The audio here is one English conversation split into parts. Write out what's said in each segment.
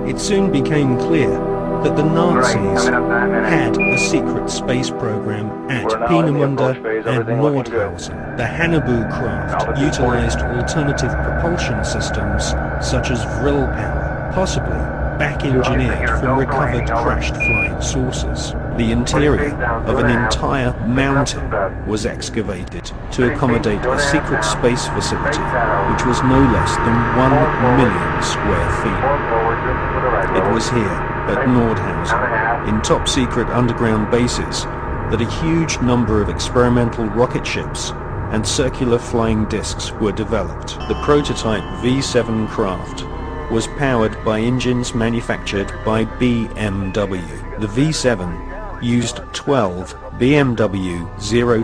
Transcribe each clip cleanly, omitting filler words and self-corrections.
It soon became clear that the Nazis had a secret space program at Peenemünde and Nordhausen. The Haunebu craft utilized alternative propulsion systems such as Vril power, possibly back-engineered from recovered crashed flying saucers. The interior of an entire mountain was excavated to accommodate a secret space facility which was no less than 1 million square feet. It was here, at Nordhausen, in top-secret underground bases, that a huge number of experimental rocket ships and circular flying discs were developed. The prototype V7 craft was powered by engines manufactured by BMW. The V7 used 12 BMW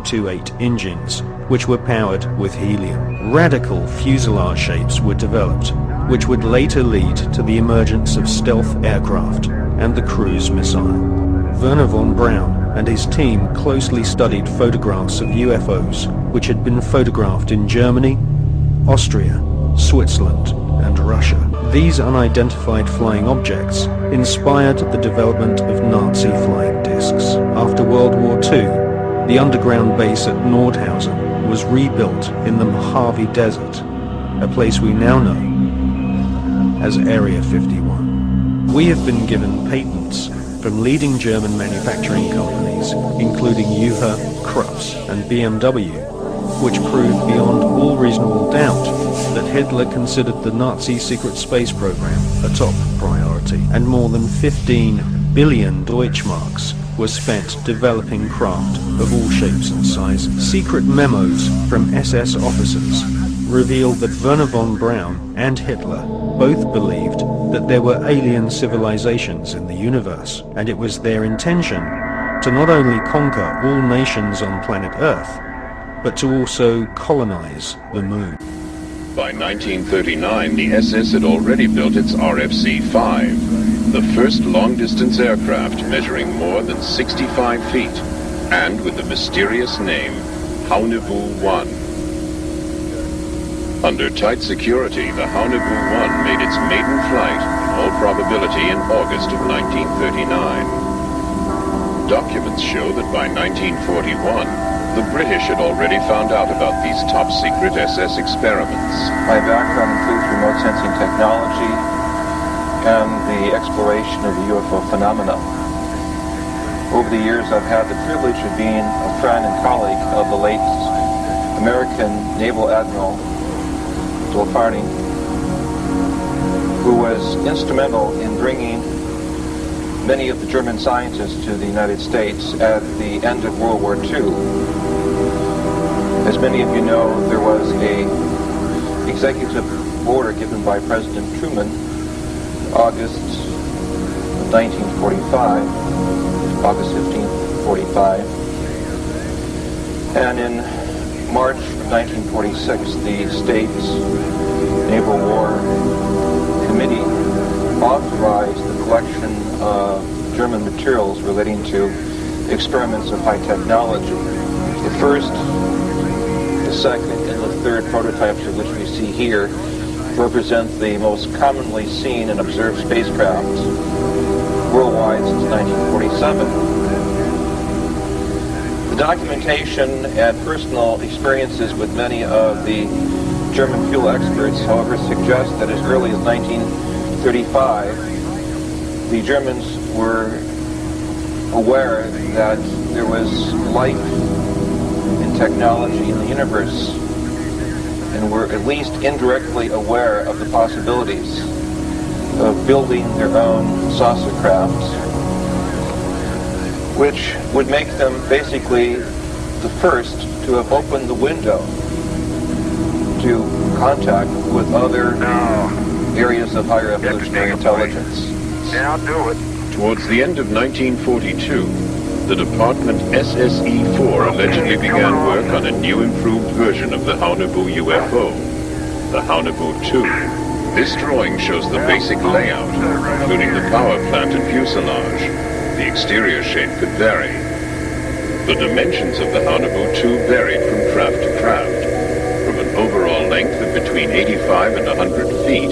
028 engines, which were powered with helium. Radical fuselage shapes were developed, which would later lead to the emergence of stealth aircraft and the cruise missile. Wernher von Braun and his team closely studied photographs of UFOs which had been photographed in Germany, Austria, Switzerland, and Russia. These unidentified flying objects inspired the development of Nazi flying discs. After World War II, the underground base at Nordhausen was rebuilt in the Mojave Desert, a place we now know as Area 51. We have been given patents from leading German manufacturing companies, including Juha, Krupps, and BMW, which prove beyond all reasonable doubt that Hitler considered the Nazi secret space program a top priority, and more than 15 billion Deutschmarks were spent developing craft of all shapes and sizes. Secret memos from SS officers revealed that Wernher von Braun and Hitler both believed that there were alien civilizations in the universe, and it was their intention to not only conquer all nations on planet Earth, but to also colonize the moon. By 1939, the SS had already built its RFC-5, the first long-distance aircraft measuring more than 65 feet, and with the mysterious name Haunebu-1. Under tight security, the Haunebu-1 made its maiden flight, in all probability in August of 1939. Documents show that by 1941, the British had already found out about these top-secret SS experiments. My background includes remote sensing technology and the exploration of the UFO phenomena. Over the years, I've had the privilege of being a friend and colleague of the late American Naval Admiral Dolpharney, who was instrumental in bringing many of the German scientists to the United States at the end of World War II. As many of you know, there was an executive order given by President Truman in August of 1945, August 15, 1945, and in March of 1946, the state's Naval War Committee authorized the collection of German materials relating to experiments of high technology. The first, the second, and the third prototypes of which we see here represent the most commonly seen and observed spacecraft worldwide since 1947. The documentation and personal experiences with many of the German fuel experts, however, suggest that as early as 1935, the Germans were aware that there was life and technology in the universe, and were at least indirectly aware of the possibilities of building their own saucer crafts, which would make them basically the first to have opened the window to contact with other areas of higher evolutionary intelligence. Yeah, I'll do it. Towards the end of 1942, the department SSE-4 allegedly began work on a new improved version of the Haunebu UFO, the Haunebu-2. This drawing shows the basic layout, including the power plant and fuselage. The exterior shape could vary. The dimensions of the Haunebu-2 varied from craft to craft, from an overall length of between 85 and 100 feet